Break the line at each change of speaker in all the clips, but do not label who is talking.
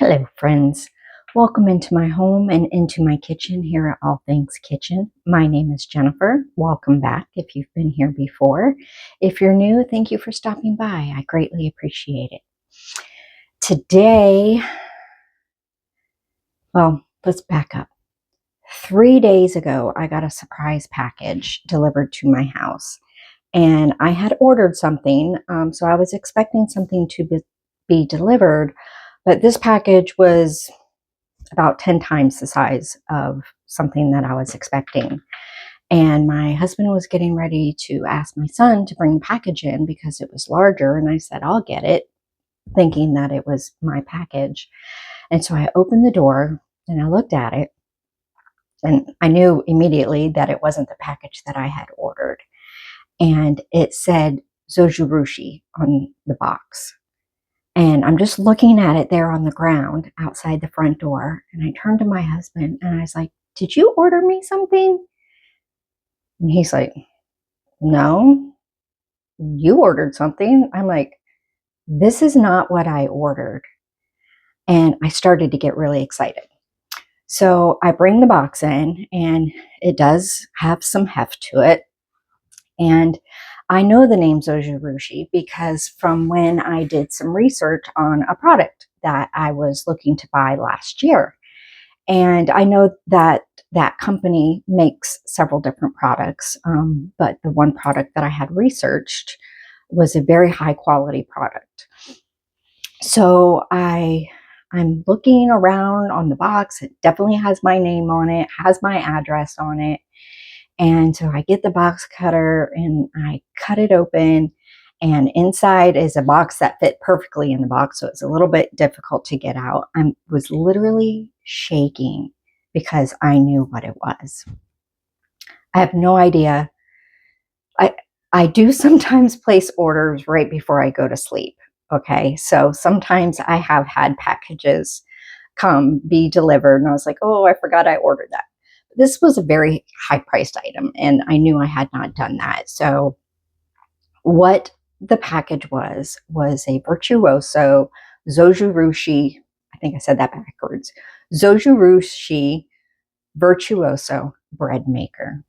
Hello, friends. Welcome into my home and into my kitchen here at All Things Kitchen. My name is Jennifer. Welcome back if you've been here before. If you're new, thank you for stopping by. I greatly appreciate it. Today, well, let's back up. 3 days ago, I got a surprise package delivered to my house. And I had ordered something, so I was expecting something to be delivered, but this package was about 10 times the size of something that I was expecting. And my husband was getting ready to ask my son to bring the package in because it was larger. And I said, I'll get it, thinking that it was my package. And so I opened the door and I looked at it. And I knew immediately that it wasn't the package that I had ordered. And it said Zojirushi on the box. And I'm just looking at it there on the ground outside the front door. And I turned to my husband and I was like, did you order me something? And he's like, no, you ordered something. I'm like, this is not what I ordered. And I started to get really excited. So I bring the box in and it does have some heft to it. And I know the name Zojirushi because from when I did some research on a product that I was looking to buy last year. And I know that that company makes several different products, but the one product that I had researched was a very high quality product. So I'm looking around on the box. It definitely has my name on it, has my address on it. And so I get the box cutter and I cut it open, and inside is a box that fit perfectly in the box. So it's a little bit difficult to get out. I was literally shaking because I knew what it was. I have no idea. I do sometimes place orders right before I go to sleep. Okay. So sometimes I have had packages be delivered and I was like, oh, I forgot I ordered that. This was a very high priced item and I knew I had not done that. So what the package was a Virtuoso Zojirushi, I think I said that backwards, Zojirushi Virtuoso bread maker.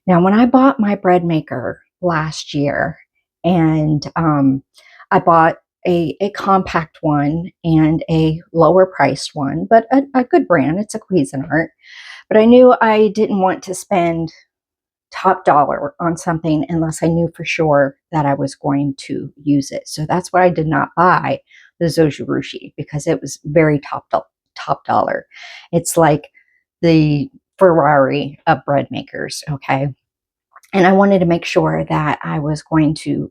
Now, when I bought my bread maker last year, and I bought a compact one and a lower priced one, but a good brand, it's a Cuisinart. But I knew I didn't want to spend top dollar on something unless I knew for sure that I was going to use it. So that's why I did not buy the Zojirushi, because it was very top dollar. It's like the Ferrari of bread makers, okay? And I wanted to make sure that I was going to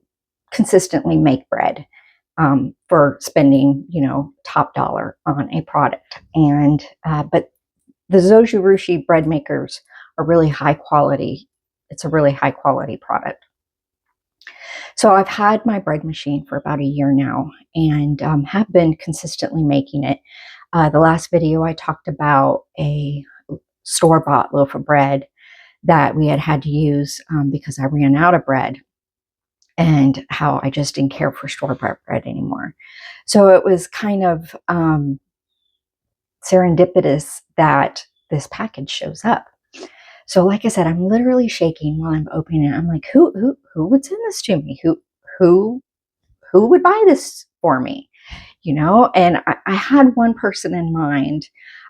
consistently make bread for spending, top dollar on a product. And but the Zojirushi bread makers are really high quality. It's a really high quality product. So I've had my bread machine for about a year now and have been consistently making it. The last video I talked about a store-bought loaf of bread that we had to use because I ran out of bread, and how I just didn't care for store-bought bread anymore. So it was kind of serendipitous that this package shows up. So like I said, I'm literally shaking while I'm opening it. I'm like, who would send this to me? Who would buy this for me? And I had one person in mind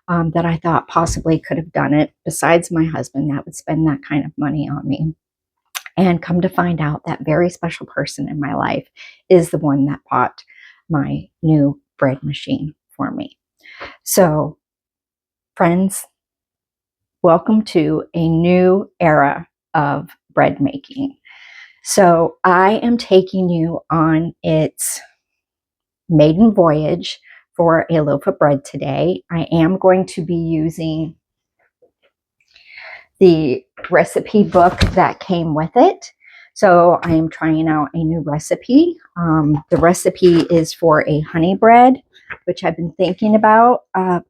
that I thought possibly could have done it besides my husband that would spend that kind of money on me. And come to find out, that very special person in my life is the one that bought my new bread machine for me. So, friends, welcome to a new era of bread making. So I am taking you on its maiden voyage for a loaf of bread today. I am going to be using the recipe book that came with it. So I am trying out a new recipe. The recipe is for a honey bread, which I've been thinking about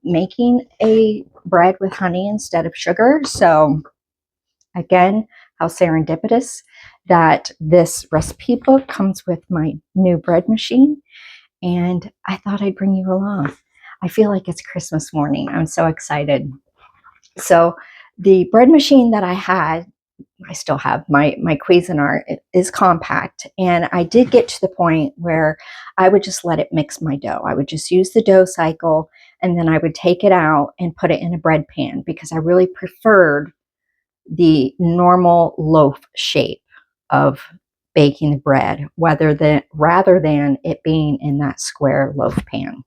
making a bread with honey instead of sugar. So again, how serendipitous that this recipe book comes with my new bread machine. And I thought I'd bring you along. I feel like it's Christmas morning. I'm so excited. So the bread machine that I still have, my Cuisinart, is compact. And I did get to the point where I would just let it mix my dough. I would just use the dough cycle, and then I would take it out and put it in a bread pan because I really preferred the normal loaf shape of baking the bread rather than it being in that square loaf pan.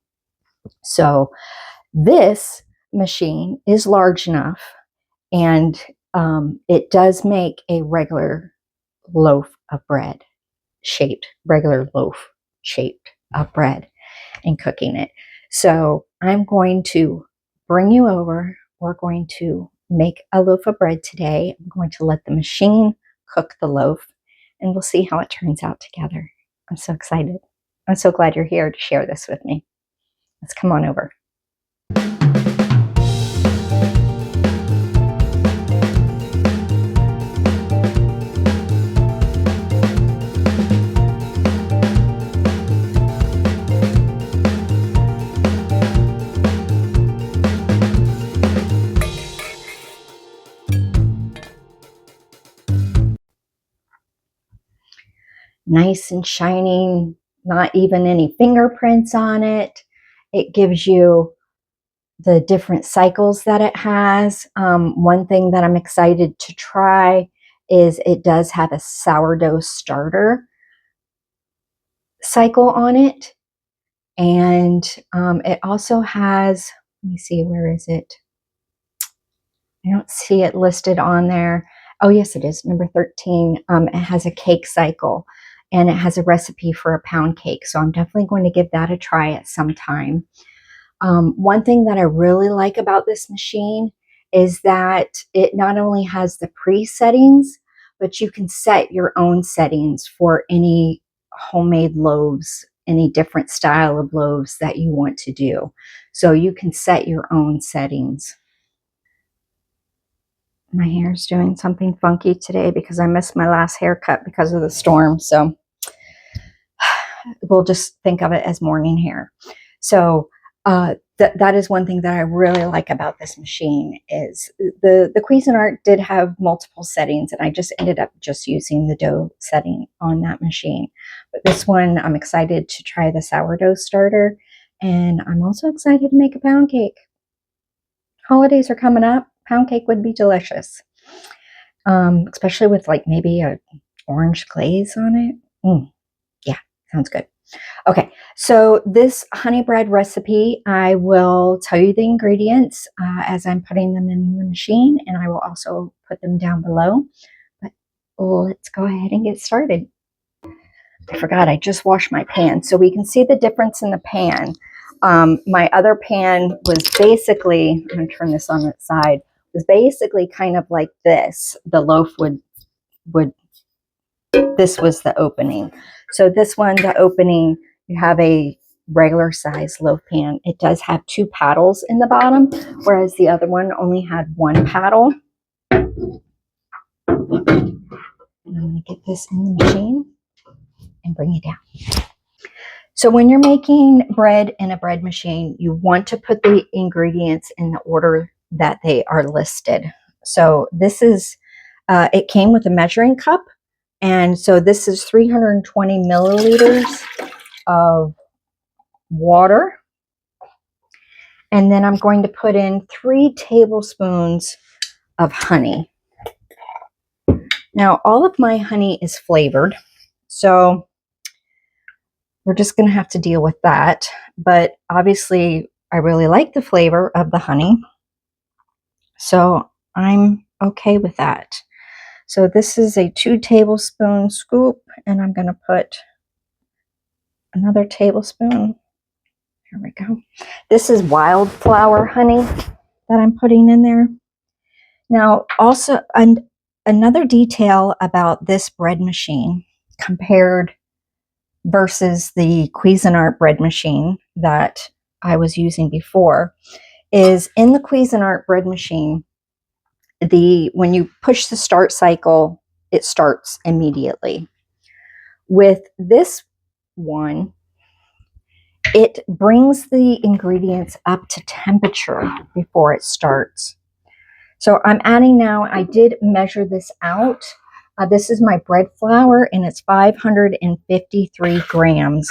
So this machine is large enough, and it does make a regular loaf of bread regular loaf shaped of bread and cooking it. So I'm going to bring you over. We're going to make a loaf of bread today. I'm going to let the machine cook the loaf, and we'll see how it turns out together. I'm so excited. I'm so glad you're here to share this with me. Let's come on over. Nice and shining, not even any fingerprints on it. It gives you the different cycles that it has. One thing that I'm excited to try is it does have a sourdough starter cycle on it. And it also has, let me see, where is it? I don't see it listed on there. Oh, yes, it is. Number 13. It has a cake cycle, and it has a recipe for a pound cake. So I'm definitely going to give that a try at some time. One thing that I really like about this machine is that it not only has the pre-settings, but you can set your own settings for any homemade loaves, any different style of loaves that you want to do. So you can set your own settings. My hair's doing something funky today because I missed my last haircut because of the storm. So we'll just think of it as morning hair. So that is one thing that I really like about this machine is the Cuisinart did have multiple settings, and I just ended up just using the dough setting on that machine. But this one, I'm excited to try the sourdough starter, and I'm also excited to make a pound cake. Holidays are coming up. Pound cake would be delicious, especially with like maybe a orange glaze on it. Yeah, sounds good. Okay, so this honey bread recipe, I will tell you the ingredients as I'm putting them in the machine, and I will also put them down below. But let's go ahead and get started. I forgot, I just washed my pan, so we can see the difference in the pan. My other pan was basically, I'm going to turn this on its side, was basically kind of like this. The loaf would this was the opening. So this one, the opening, you have a regular size loaf pan. It does have 2 paddles in the bottom, whereas the other one only had 1 paddle. And I'm going to get this in the machine and bring it down. So when you're making bread in a bread machine, you want to put the ingredients in the order that they are listed. So this is, it came with a measuring cup. And so this is 320 milliliters of water. And then I'm going to put in 3 tablespoons of honey. Now, all of my honey is flavored, so we're just going to have to deal with that. But obviously, I really like the flavor of the honey, so I'm okay with that. So this is a 2 tablespoon scoop, and I'm going to put another tablespoon. Here we go. This is wildflower honey that I'm putting in there. Now, also, another detail about this bread machine compared versus the Cuisinart bread machine that I was using before is in the Cuisinart bread machine, when you push the start cycle, it starts immediately. With this one, it brings the ingredients up to temperature before it starts. So I'm adding now, I did measure this out. This is my bread flour, and it's 553 grams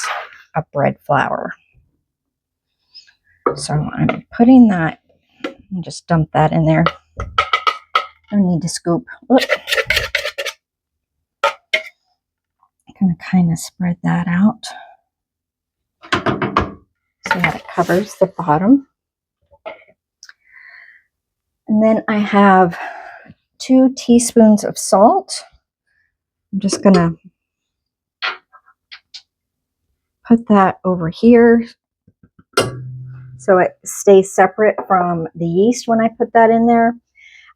of bread flour. So I'm putting that, and just dump that in there. I need to scoop. Look. I'm going to kind of spread that out so that it covers the bottom. And then I have 2 teaspoons of salt. I'm just going to put that over here so it stays separate from the yeast when I put that in there.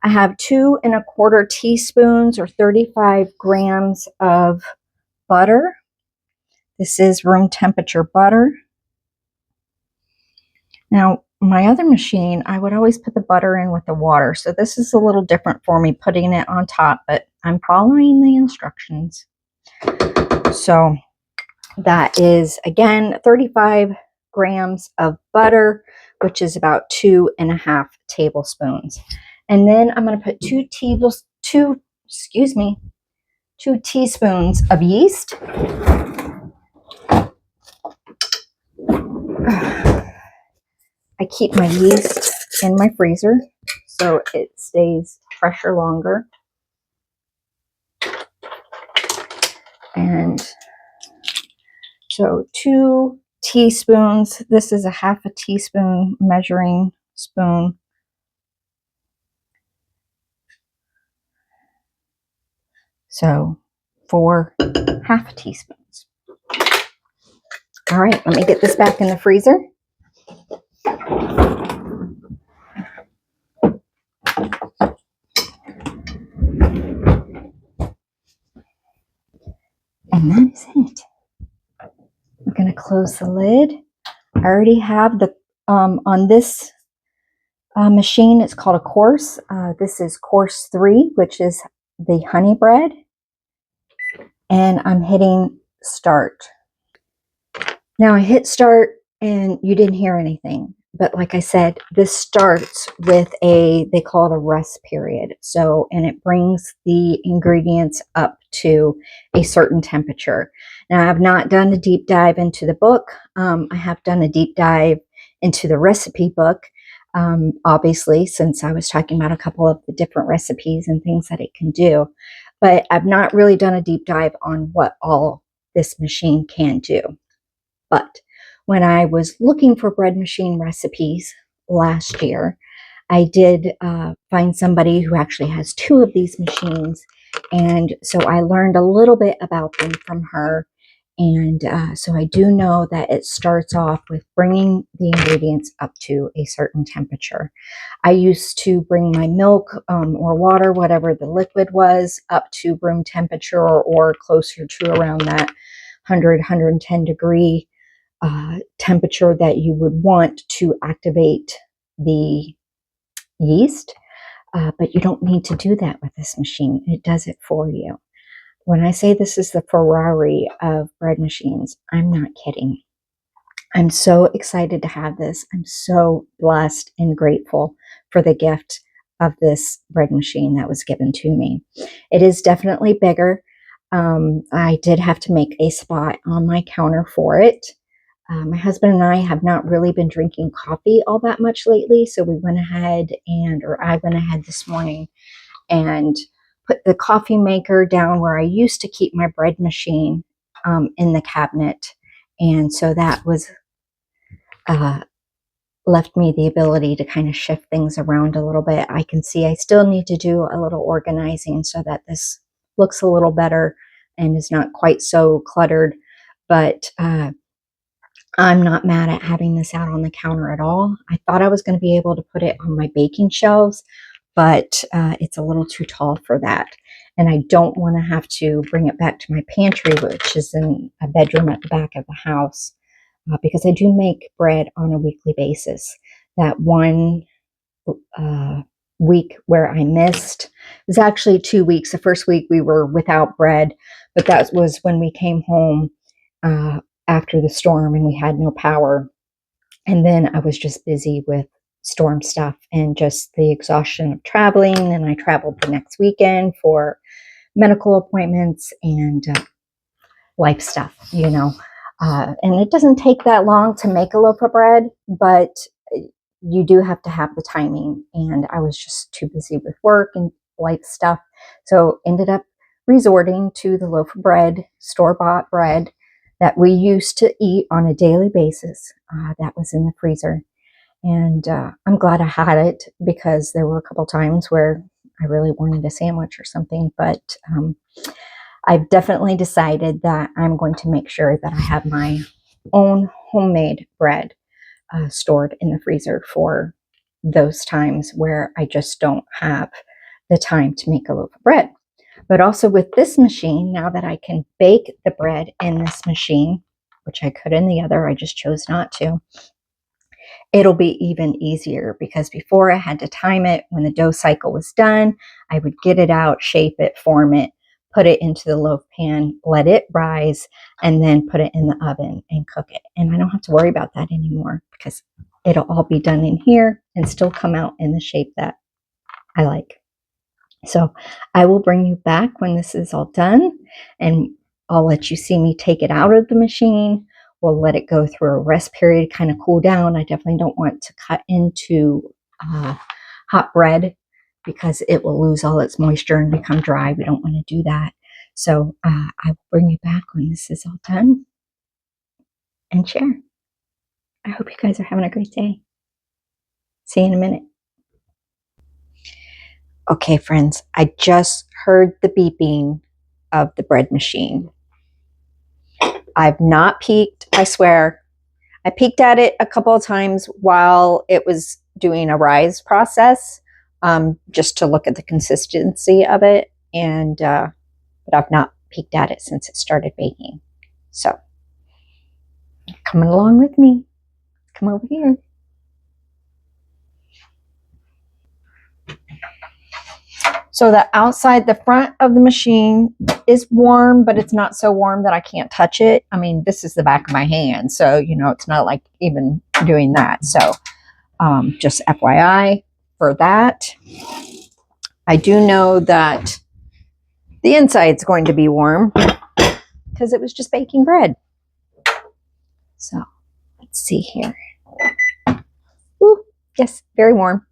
I have 2 1/4 teaspoons or 35 grams of butter. This is room temperature butter. Now, my other machine, I would always put the butter in with the water. So this is a little different for me, putting it on top, but I'm following the instructions. So that is, again, 35 grams of butter, which is about 2.5 tablespoons. And then I'm going to put 2 teaspoons of yeast. I keep my yeast in my freezer so it stays fresher longer. And so 2 teaspoons, this is a 1/2 teaspoon measuring spoon. So 4 1/2 teaspoons. All right, let me get this back in the freezer. And that is it. I'm going to close the lid. I already have the, on this machine, it's called a course. This is course 3, which is the honey bread. And I'm hitting start. Now I hit start and you didn't hear anything. But like I said, this starts with they call it a rest period. So, and it brings the ingredients up to a certain temperature. Now I have not done a deep dive into the book. I have done a deep dive into the recipe book. Obviously, since I was talking about a couple of the different recipes and things that it can do. But I've not really done a deep dive on what all this machine can do. But when I was looking for bread machine recipes last year, I did find somebody who actually has 2 of these machines. And so I learned a little bit about them from her. And so I do know that it starts off with bringing the ingredients up to a certain temperature. I used to bring my milk or water, whatever the liquid was, up to room temperature or closer to around that 100, 110 degree temperature that you would want to activate the yeast. But you don't need to do that with this machine. It does it for you. When I say this is the Ferrari of bread machines, I'm not kidding. I'm so excited to have this. I'm so blessed and grateful for the gift of this bread machine that was given to me. It is definitely bigger. I did have to make a spot on my counter for it. My husband and I have not really been drinking coffee all that much lately, so we went ahead I went ahead this morning and put the coffee maker down where I used to keep my bread machine in the cabinet. And so that was left me the ability to kind of shift things around a little bit. I can see I still need to do a little organizing so that this looks a little better and is not quite so cluttered. But I'm not mad at having this out on the counter at all. I thought I was going to be able to put it on my baking shelves, but it's a little too tall for that. And I don't want to have to bring it back to my pantry, which is in a bedroom at the back of the house, because I do make bread on a weekly basis. That one week where I missed, it was actually 2 weeks. The first week we were without bread, but that was when we came home after the storm and we had no power. And then I was just busy with storm stuff and just the exhaustion of traveling. And I traveled the next weekend for medical appointments and life stuff, you know. And it doesn't take that long to make a loaf of bread, but you do have to have the timing. And I was just too busy with work and life stuff. So ended up resorting to the loaf of bread, store-bought bread that we used to eat on a daily basis. That was in the freezer. And I'm glad I had it because there were a couple times where I really wanted a sandwich or something. But I've definitely decided that I'm going to make sure that I have my own homemade bread stored in the freezer for those times where I just don't have the time to make a loaf of bread. But also with this machine, now that I can bake the bread in this machine, which I could in the other, I just chose not to, it'll be even easier because before I had to time it. When the dough cycle was done, I would get it out, shape it, form it, put it into the loaf pan, let it rise, and then put it in the oven and cook it. And I don't have to worry about that anymore because it'll all be done in here and still come out in the shape that I like. So I will bring you back when this is all done, and I'll let you see me take it out of the machine. We'll let it go through a rest period, kind of cool down. I definitely don't want to cut into hot bread because it will lose all its moisture and become dry. We don't want to do that. So I will bring you back when this is all done and share. I hope you guys are having a great day. See you in a minute. Okay, friends, I just heard the beeping of the bread machine. I've not peeked, I swear. I peeked at it a couple of times while it was doing a rise process, just to look at the consistency of it. And but I've not peeked at it since it started baking. So, coming along with me. Come over here. So the outside, the front of the machine is warm, but it's not so warm that I can't touch it. I mean, this is the back of my hand, so, you know, it's not like even doing that. So just FYI for that. I do know that the inside's going to be warm because it was just baking bread. So let's see here. Ooh, yes, very warm.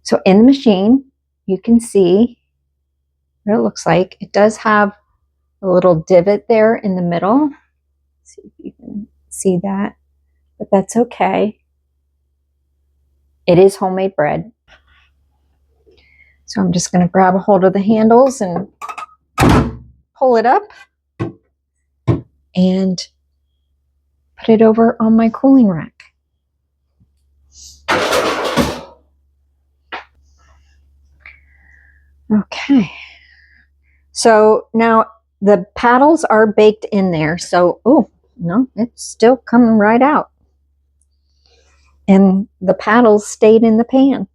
So in the machine, you can see what it looks like. It does have a little divot there in the middle. Let's see if you can see that, but that's okay. It is homemade bread. So I'm just going to grab a hold of the handles and pull it up and put it over on my cooling rack. Okay. So now the paddles are baked in there. So, oh, no, it's still coming right out. And the paddles stayed in the pan.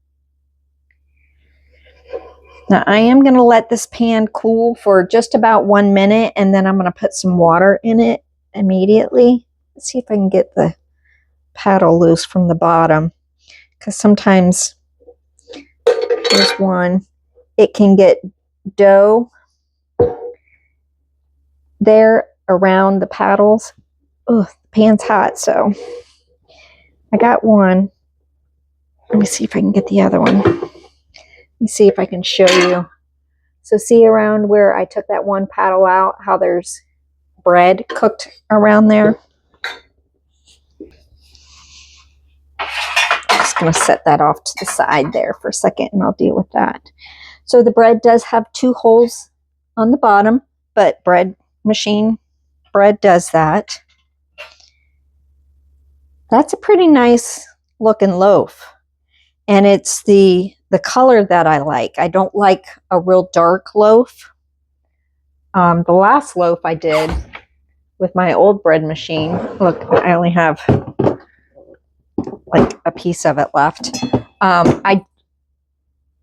Now I am going to let this pan cool for just about 1 minute, and then I'm going to put some water in it immediately. Let's see if I can get the paddle loose from the bottom, because sometimes, here's one, it can get dough there around the paddles. Oh, the pan's hot, so I got one. Let me see if I can get the other one. Let me see if I can show you. So see around where I took that one paddle out, how there's bread cooked around there. I'm just going to set that off to the side there for a second, and I'll deal with that. So the bread does have 2 holes on the bottom, but bread machine bread does that. That's a pretty nice looking loaf, and it's the color that I like. I don't like a real dark loaf. The last loaf I did with my old bread machine, look, I only have like a piece of it left.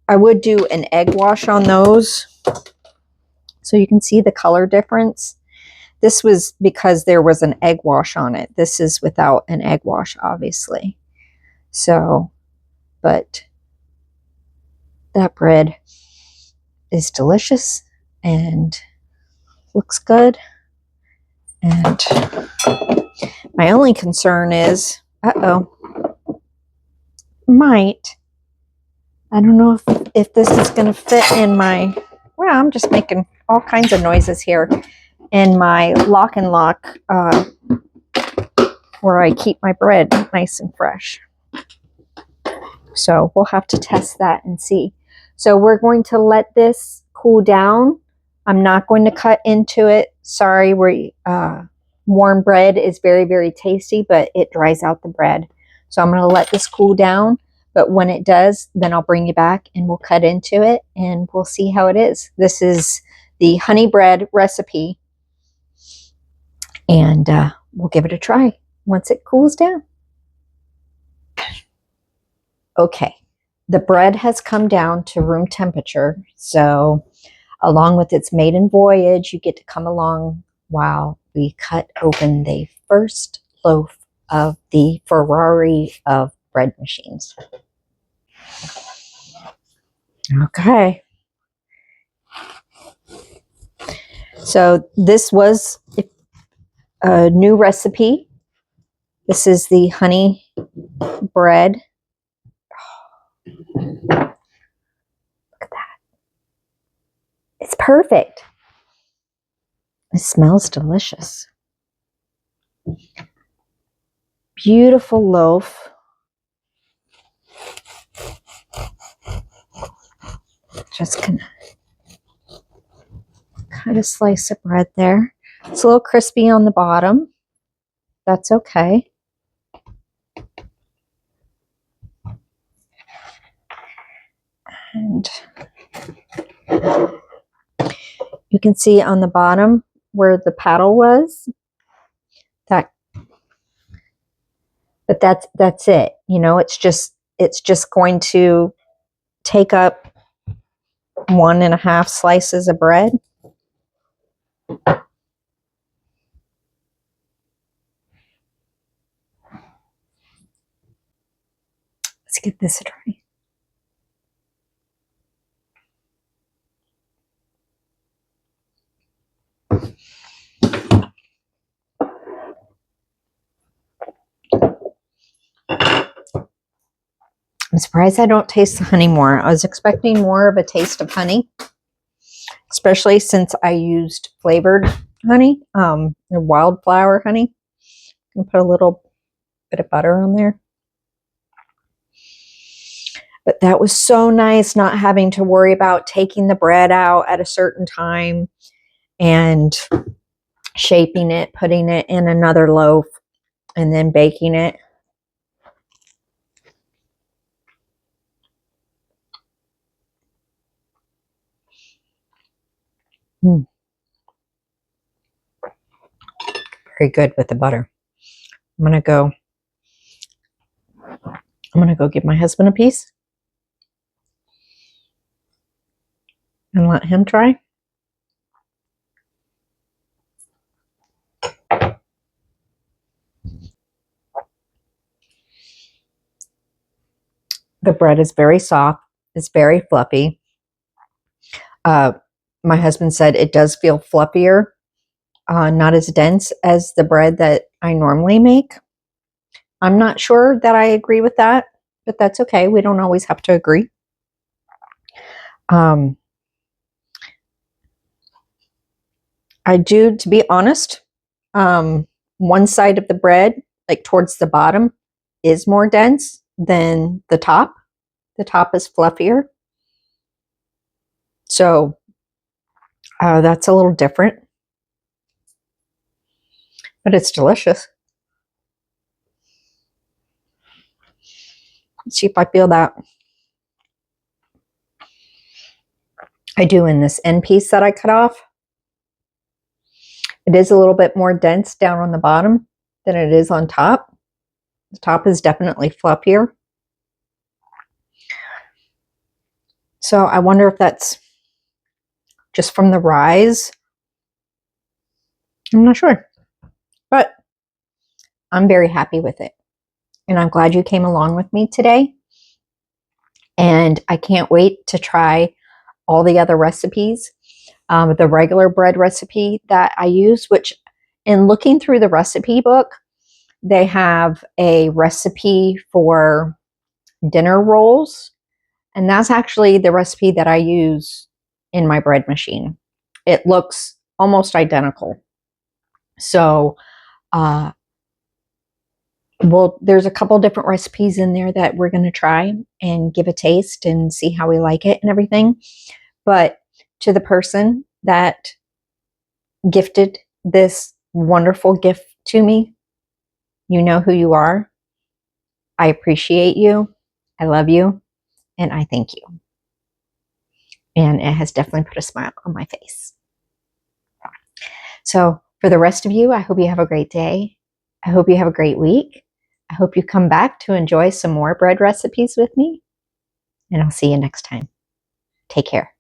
I would do an egg wash on those so you can see the color difference. this was because there was an egg wash on it. This is without an egg wash, obviously. So, but that bread is delicious and looks good. And my only concern is, I don't know if this is going to fit in my, well, I'm just making all kinds of noises here, in my lock and lock where I keep my bread nice and fresh. So we'll have to test that and see. So we're going to let this cool down. I'm not going to cut into it. Sorry, warm bread is very, very tasty, but it dries out the bread. So I'm going to let this cool down. But when it does, then I'll bring you back and we'll cut into it and we'll see how it is. This is the honey bread recipe. And we'll give it a try once it cools down. Okay, the bread has come down to room temperature. So along with its maiden voyage, you get to come along while we cut open the first loaf of the Ferrari of bread machines. Okay. So this was a new recipe. This is the honey bread. Look at that. It's perfect. It smells delicious. Beautiful loaf. Just gonna cut a slice of bread there. It's a little crispy on the bottom. That's okay. And you can see on the bottom where the paddle was. But that's it. You know, it's just going to take up 1.5 slices of bread. Let's give this a try. I'm surprised I don't taste the honey more. I was expecting more of a taste of honey, especially since I used flavored honey, wildflower honey. I'm gonna put a little bit of butter on there. But that was so nice not having to worry about taking the bread out at a certain time and shaping it, putting it in another loaf, and then baking it. Very good with the butter. I'm gonna go give my husband a piece and let him try. The bread is very soft. It's very fluffy. My husband said it does feel fluffier, not as dense as the bread that I normally make. I'm not sure that I agree with that, but that's okay. We don't always have to agree. I do, to be honest, one side of the bread, like towards the bottom, is more dense than the top. The top is fluffier. So that's a little different. But it's delicious. Let's see if I feel that. I do in this end piece that I cut off. It is a little bit more dense down on the bottom than it is on top. The top is definitely fluffier. So I wonder if that's just from the rise I'm not sure, but I'm very happy with it. And I'm glad you came along with me today. And I can't wait to try all the other recipes. The regular bread recipe that I use, which in looking through the recipe book, they have a recipe for dinner rolls. And that's actually the recipe that I use in my bread machine. It looks almost identical. So, well, there's a couple different recipes in there that we're going to try and give a taste and see how we like it and everything. But to the person that gifted this wonderful gift to me, you know who you are. I appreciate you. I love you. And I thank you. And it has definitely put a smile on my face. So for the rest of you, I hope you have a great day. I hope you have a great week. I hope you come back to enjoy some more bread recipes with me. And I'll see you next time. Take care.